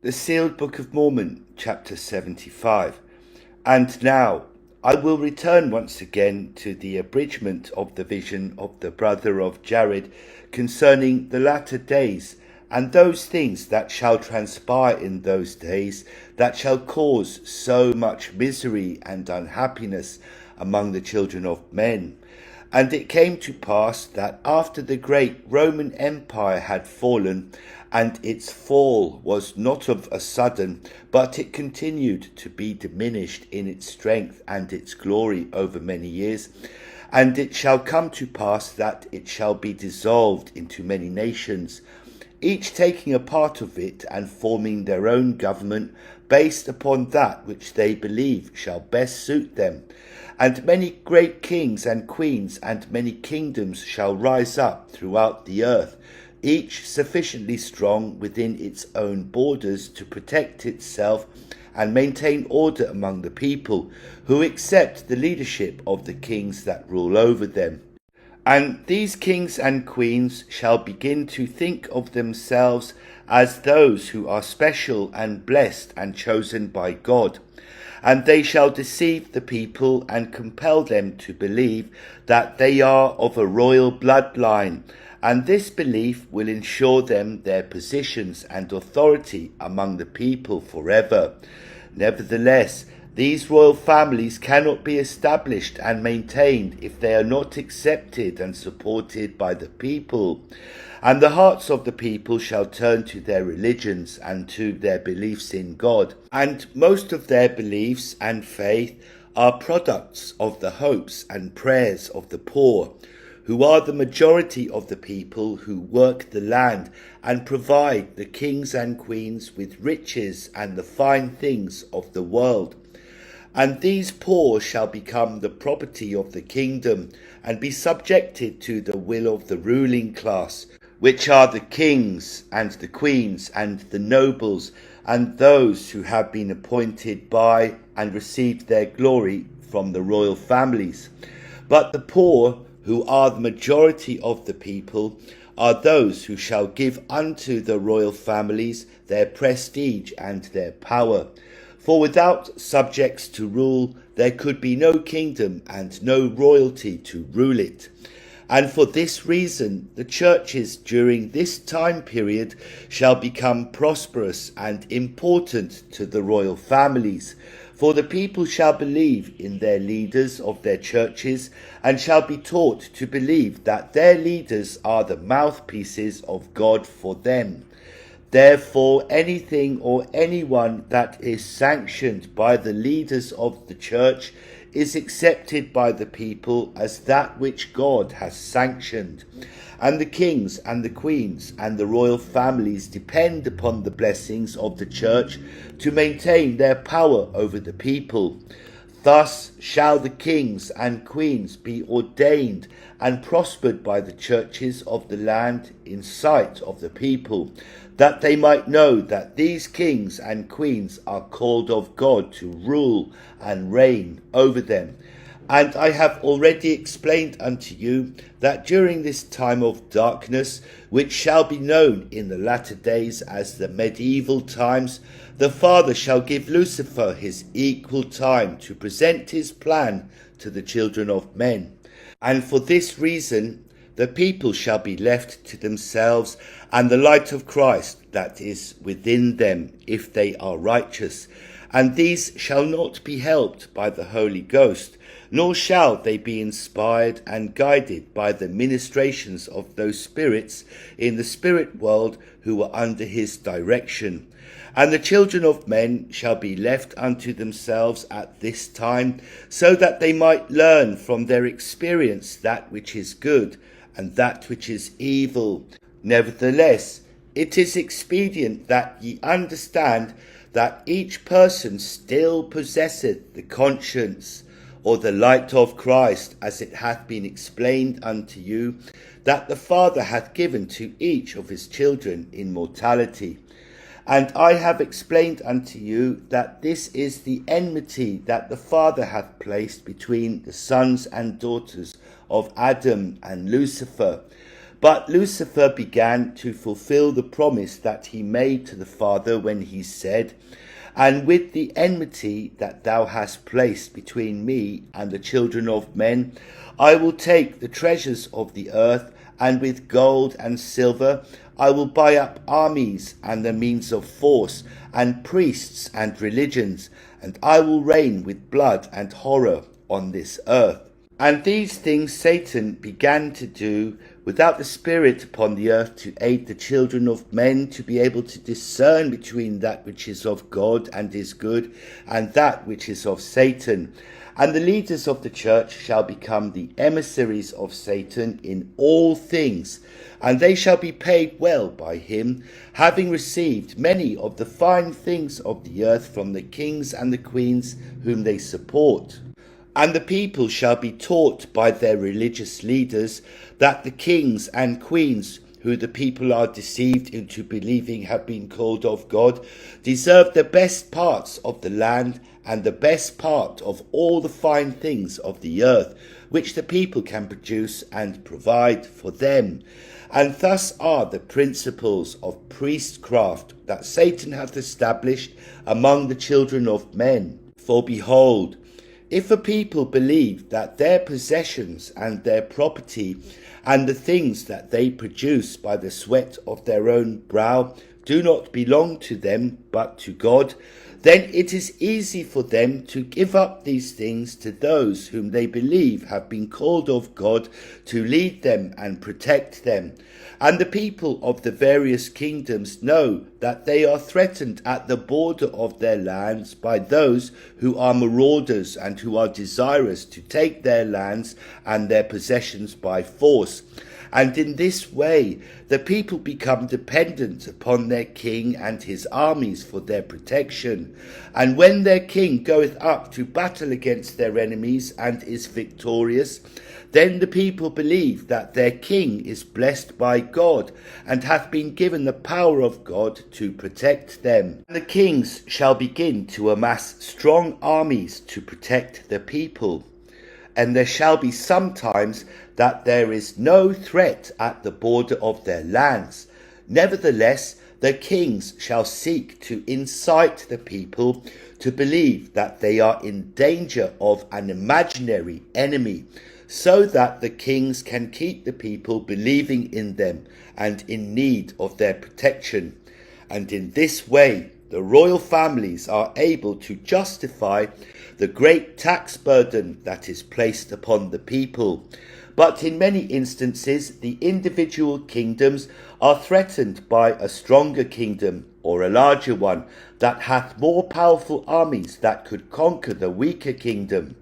The Sealed Book of Mormon, chapter 75. And now I will return once again to the abridgment of the vision of the brother of Jared concerning the latter days, and those things that shall transpire in those days, that shall cause so much misery and unhappiness among the children of men. And it came to pass that after the great Roman Empire had fallen, and its fall was not of a sudden, but it continued to be diminished in its strength and its glory over many years, and it shall come to pass that it shall be dissolved into many nations, each taking a part of it and forming their own government based upon that which they believe shall best suit them. And many great kings and queens and many kingdoms shall rise up throughout the earth, each sufficiently strong within its own borders to protect itself and maintain order among the people, who accept the leadership of the kings that rule over them. And these kings and queens shall begin to think of themselves as those who are special and blessed and chosen by God. And they shall deceive the people and compel them to believe that they are of a royal bloodline, and this belief will ensure them their positions and authority among the people forever. Nevertheless, these royal families cannot be established and maintained if they are not accepted and supported by the people. And the hearts of the people shall turn to their religions and to their beliefs in God. And most of their beliefs and faith are products of the hopes and prayers of the poor, who are the majority of the people who work the land and provide the kings and queens with riches and the fine things of the world. And these poor shall become the property of the kingdom and be subjected to the will of the ruling class, which are the kings and the queens and the nobles and those who have been appointed by and received their glory from the royal families. But the poor, who are the majority of the people, are those who shall give unto the royal families their prestige and their power. For without subjects to rule, there could be no kingdom and no royalty to rule it. And for this reason, the churches during this time period shall become prosperous and important to the royal families. For the people shall believe in their leaders of their churches, and shall be taught to believe that their leaders are the mouthpieces of God for them. Therefore, anything or anyone that is sanctioned by the leaders of the church is accepted by the people as that which God has sanctioned. And the kings and the queens and the royal families depend upon the blessings of the church to maintain their power over the people. Thus shall the kings and queens be ordained and prospered by the churches of the land in sight of the people, that they might know that these kings and queens are called of God to rule and reign over them. And I have already explained unto you that during this time of darkness, which shall be known in the latter days as the medieval times, the Father shall give Lucifer his equal time to present his plan to the children of men. And for this reason, the people shall be left to themselves, and the light of Christ that is within them, if they are righteous. And these shall not be helped by the Holy Ghost, nor shall they be inspired and guided by the ministrations of those spirits in the spirit world who are under his direction. And the children of men shall be left unto themselves at this time, so that they might learn from their experience that which is good and that which is evil. Nevertheless, it is expedient that ye understand that each person still possesseth the conscience, or the light of Christ, as it hath been explained unto you, that the Father hath given to each of his children in mortality. And I have explained unto you that this is the enmity that the Father hath placed between the sons and daughters of Adam and Lucifer. But Lucifer began to fulfill the promise that he made to the Father when he said, "And with the enmity that thou hast placed between me and the children of men, I will take the treasures of the earth, and with gold and silver I will buy up armies and the means of force, and priests and religions, and I will reign with blood and horror on this earth." And these things Satan began to do without the Spirit upon the earth, to aid the children of men to be able to discern between that which is of God and is good, and that which is of Satan. And the leaders of the church shall become the emissaries of Satan in all things, and they shall be paid well by him, having received many of the fine things of the earth from the kings and the queens whom they support. And the people shall be taught by their religious leaders that the kings and queens, who the people are deceived into believing have been called of God, deserve the best parts of the land and the best part of all the fine things of the earth, which the people can produce and provide for them. And thus are the principles of priestcraft that Satan hath established among the children of men. For behold, if a people believe that their possessions and their property and the things that they produce by the sweat of their own brow do not belong to them but to God, then it is easy for them to give up these things to those whom they believe have been called of God to lead them and protect them. And the people of the various kingdoms know that they are threatened at the border of their lands by those who are marauders and who are desirous to take their lands and their possessions by force. And in this way the people become dependent upon their king and his armies for their protection. And when their king goeth up to battle against their enemies and is victorious, then the people believe that their king is blessed by God and hath been given the power of God to protect them. And the kings shall begin to amass strong armies to protect the people. And there shall be sometimes that there is no threat at the border of their lands. Nevertheless, the kings shall seek to incite the people to believe that they are in danger of an imaginary enemy, so that the kings can keep the people believing in them and in need of their protection. And in this way, the royal families are able to justify the great tax burden that is placed upon the people. But in many instances, the individual kingdoms are threatened by a stronger kingdom or a larger one that hath more powerful armies that could conquer the weaker kingdom.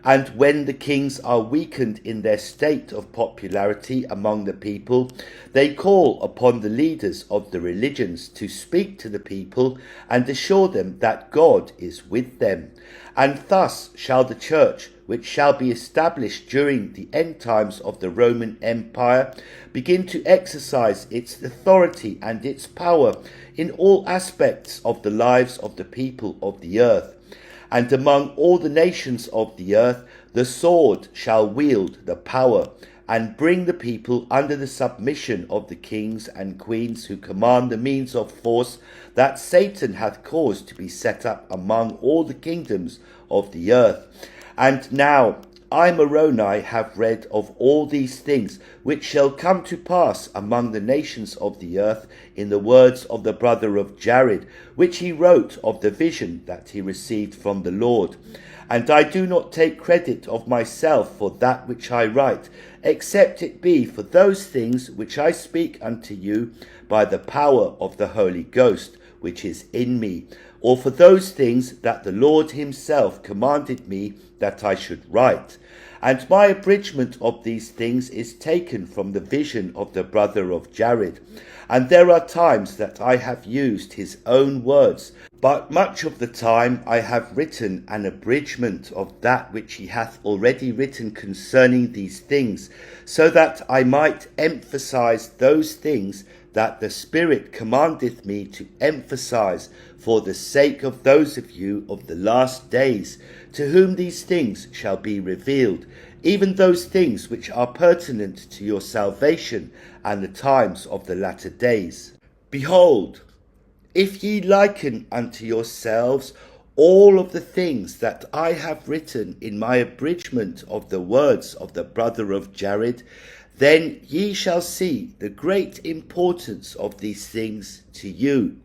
And when the kings are weakened in their state of popularity among the people, they call upon the leaders of the religions to speak to the people and assure them that God is with them. And thus shall the church, which shall be established during the end times of the Roman Empire, begin to exercise its authority and its power in all aspects of the lives of the people of the earth. And among all the nations of the earth, the sword shall wield the power, and bring the people under the submission of the kings and queens who command the means of force that Satan hath caused to be set up among all the kingdoms of the earth. And now I, Moroni, have read of all these things which shall come to pass among the nations of the earth in the words of the brother of Jared, which he wrote of the vision that he received from the Lord. And I do not take credit of myself for that which I write, except it be for those things which I speak unto you by the power of the Holy Ghost, which is in me, or for those things that the Lord himself commanded me that I should write. And my abridgment of these things is taken from the vision of the brother of Jared. And there are times that I have used his own words, but much of the time I have written an abridgment of that which he hath already written concerning these things, so that I might emphasize those things that the Spirit commandeth me to emphasize, for the sake of those of you of the last days, to whom these things shall be revealed, even those things which are pertinent to your salvation and the times of the latter days. Behold, if ye liken unto yourselves all of the things that I have written in my abridgment of the words of the brother of Jared, then ye shall see the great importance of these things to you.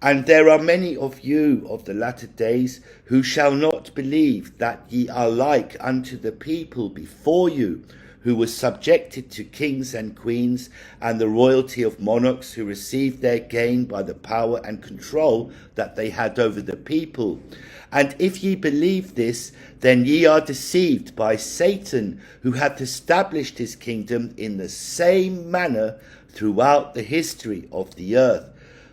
And there are many of you of the latter days who shall not believe that ye are like unto the people before you, who were subjected to kings and queens and the royalty of monarchs, who received their gain by the power and control that they had over the people. And if ye believe this, then ye are deceived by Satan, who hath established his kingdom in the same manner throughout the history of the earth.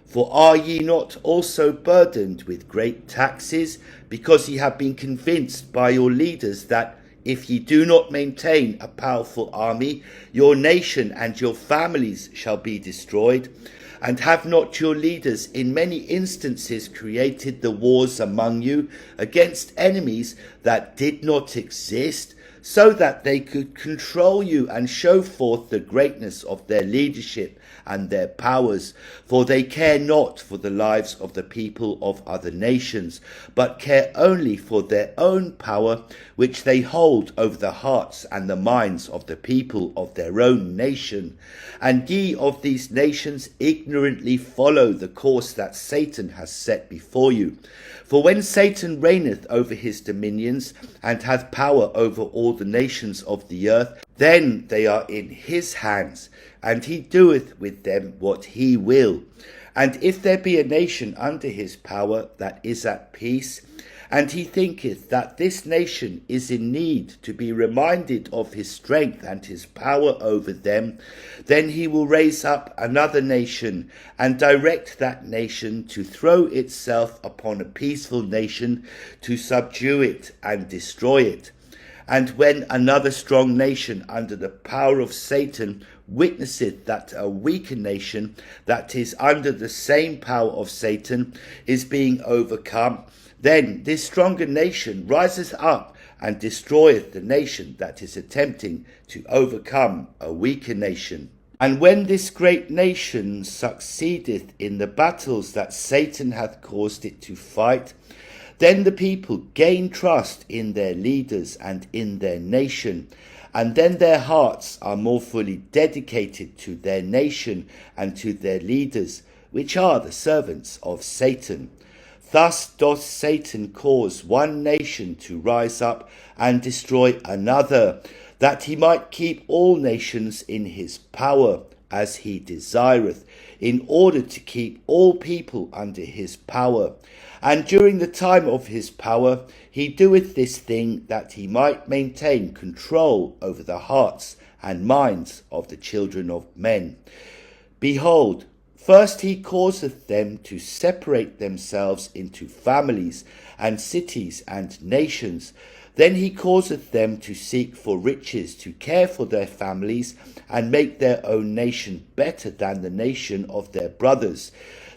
For are ye not also burdened with great taxes, because ye have been convinced by your leaders that if ye do not maintain a powerful army, your nation and your families shall be destroyed? And have not your leaders in many instances created the wars among you against enemies that did not exist, so that they could control you and show forth the greatness of their leadership and their powers? For they care not for the lives of the people of other nations, but care only for their own power, which they hold over the hearts and the minds of the people of their own nation. And ye of these nations ignorantly follow the course that Satan has set before you. For when Satan reigneth over his dominions, and hath power over all the nations of the earth, then they are in his hands, and he doeth with them what he will. And if there be a nation under his power that is at peace, and he thinketh that this nation is in need to be reminded of his strength and his power over them, then he will raise up another nation, and direct that nation to throw itself upon a peaceful nation, to subdue it and destroy it. And when another strong nation under the power of Satan witnesseth that a weaker nation that is under the same power of Satan is being overcome, then this stronger nation riseth up and destroyeth the nation that is attempting to overcome a weaker nation. And when this great nation succeedeth in the battles that Satan hath caused it to fight, then the people gain trust in their leaders and in their nation, and then their hearts are more fully dedicated to their nation and to their leaders, which are the servants of Satan. Thus doth Satan cause one nation to rise up and destroy another, that he might keep all nations in his power, as he desireth, in order to keep all people under his power. And during the time of his power he doeth this thing, that he might maintain control over the hearts and minds of the children of men. Behold, first he causeth them to separate themselves into families and cities and nations. Then he causeth them to seek for riches, to care for their families, and make their own nation better than the nation of their brothers.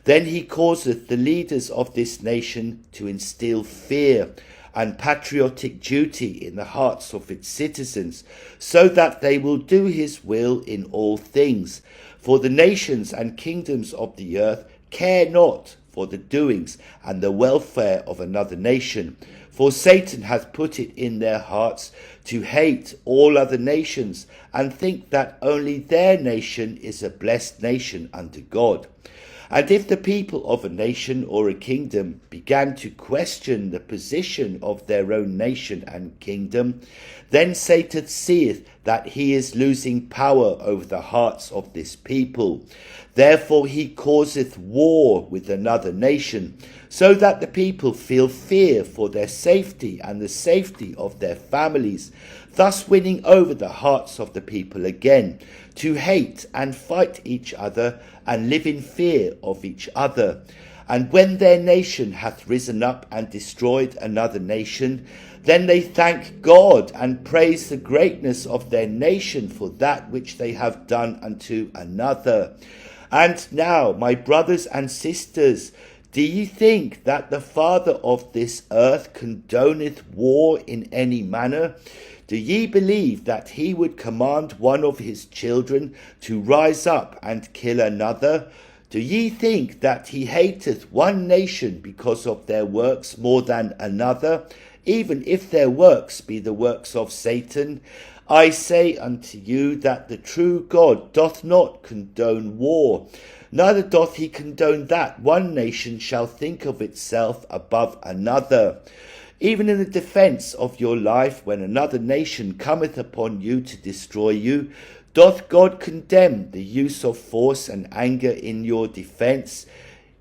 Then he causeth the leaders of this nation to instill fear and patriotic duty in the hearts of its citizens, so that they will do his will in all things. For the nations and kingdoms of the earth care not for the doings and the welfare of another nation. For Satan hath put it in their hearts to hate all other nations, and think that only their nation is a blessed nation unto God. And if the people of a nation or a kingdom began to question the position of their own nation and kingdom, then Satan seeth that he is losing power over the hearts of this people. Therefore he causeth war with another nation, so that the people feel fear for their safety and the safety of their families, thus winning over the hearts of the people again, to hate and fight each other and live in fear of each other. And when their nation hath risen up and destroyed another nation, then they thank God and praise the greatness of their nation for that which they have done unto another. And now, my brothers and sisters, do ye think that the Father of this earth condoneth war in any manner? Do ye believe that he would command one of his children to rise up and kill another? Do ye think that he hateth one nation because of their works more than another, even if their works be the works of Satan? I say unto you that the true God doth not condone war, neither doth he condone that one nation shall think of itself above another. Even in the defence of your life, when another nation cometh upon you to destroy you, doth God condemn the use of force and anger in your defence?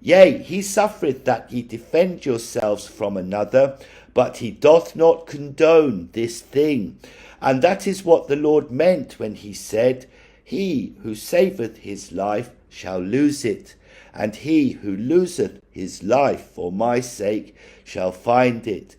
Yea, he suffereth that ye defend yourselves from another, but he doth not condone this thing. And that is what the Lord meant when he said, He who saveth his life shall lose it, and he who loseth his life for my sake shall find it.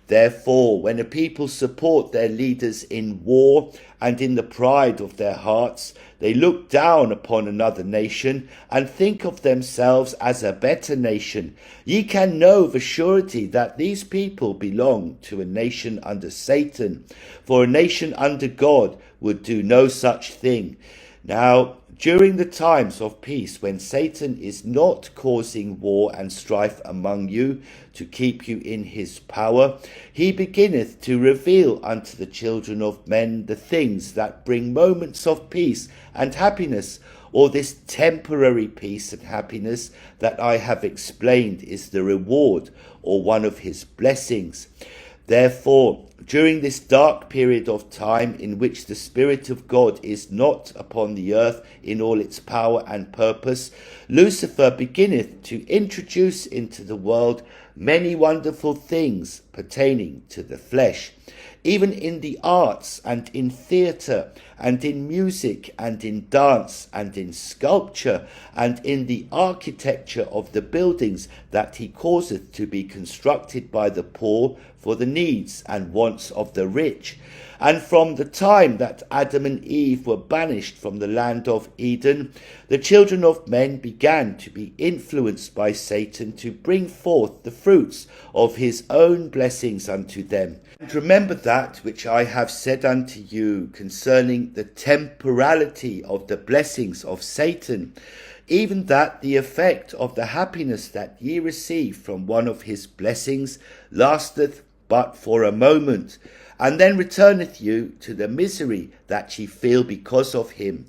Therefore, when a people support their leaders in war and in the pride of their hearts, they look down upon another nation and think of themselves as a better nation. Ye can know of a surety that these people belong to a nation under Satan, for a nation under God would do no such thing. Now, during the times of peace, when Satan is not causing war and strife among you to keep you in his power, he beginneth to reveal unto the children of men the things that bring moments of peace and happiness, or this temporary peace and happiness that I have explained is the reward or one of his blessings. Therefore, during this dark period of time in which the Spirit of God is not upon the earth in all its power and purpose, Lucifer beginneth to introduce into the world many wonderful things pertaining to the flesh, even in the arts and in theatre and in music and in dance and in sculpture and in the architecture of the buildings that he causeth to be constructed by the poor for the needs and wants of the rich. And from the time that Adam and Eve were banished from the land of Eden, the children of men began to be influenced by Satan to bring forth the fruits of his own blessings unto them. And remember that which I have said unto you concerning the temporality of the blessings of Satan, even that the effect of the happiness that ye receive from one of his blessings lasteth but for a moment, and then returneth you to the misery that ye feel because of him.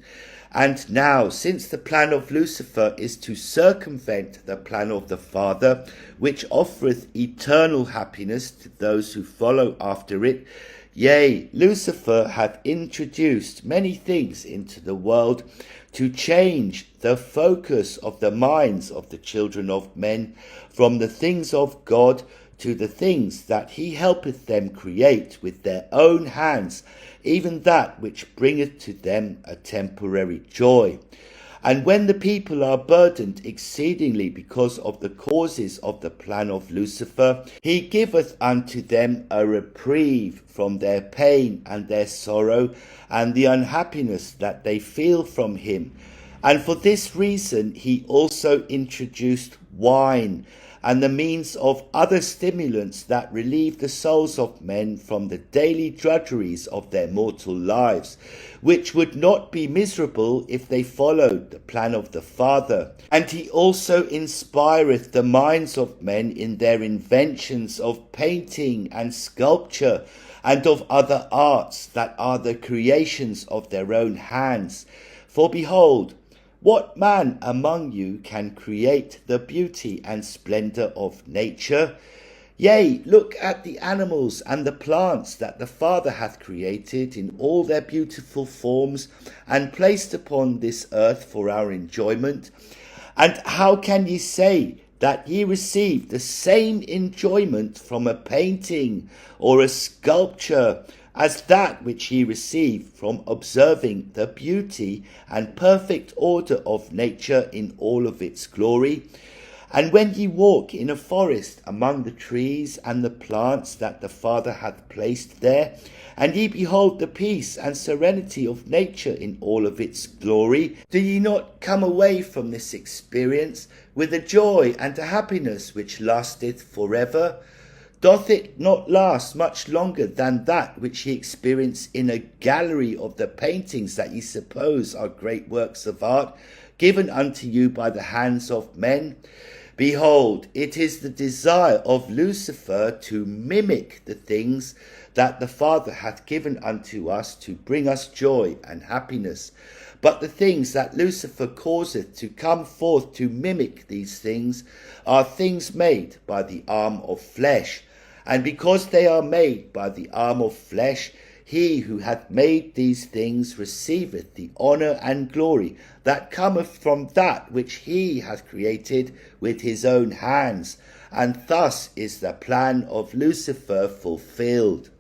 And now, since the plan of Lucifer is to circumvent the plan of the Father, which offereth eternal happiness to those who follow after it, yea, Lucifer hath introduced many things into the world to change the focus of the minds of the children of men from the things of God to the things that he helpeth them create with their own hands, even that which bringeth to them a temporary joy. And when the people are burdened exceedingly because of the causes of the plan of Lucifer, he giveth unto them a reprieve from their pain and their sorrow and the unhappiness that they feel from him. And for this reason he also introduced wine and the means of other stimulants that relieve the souls of men from the daily drudgeries of their mortal lives, which would not be miserable if they followed the plan of the Father. And he also inspireth the minds of men in their inventions of painting and sculpture, and of other arts that are the creations of their own hands. For behold, what man among you can create the beauty and splendour of nature? Yea, look at the animals and the plants that the Father hath created in all their beautiful forms and placed upon this earth for our enjoyment. And how can ye say that ye receive the same enjoyment from a painting or a sculpture as that which ye receive from observing the beauty and perfect order of nature in all of its glory? And when ye walk in a forest among the trees and the plants that the Father hath placed there, and ye behold the peace and serenity of nature in all of its glory, do ye not come away from this experience with a joy and a happiness which lasteth forever? Doth it not last much longer than that which ye experience in a gallery of the paintings that ye suppose are great works of art, given unto you by the hands of men? Behold, it is the desire of Lucifer to mimic the things that the Father hath given unto us to bring us joy and happiness. But the things that Lucifer causeth to come forth to mimic these things are things made by the arm of flesh. And because they are made by the arm of flesh, he who hath made these things receiveth the honour and glory that cometh from that which he hath created with his own hands. And thus is the plan of Lucifer fulfilled.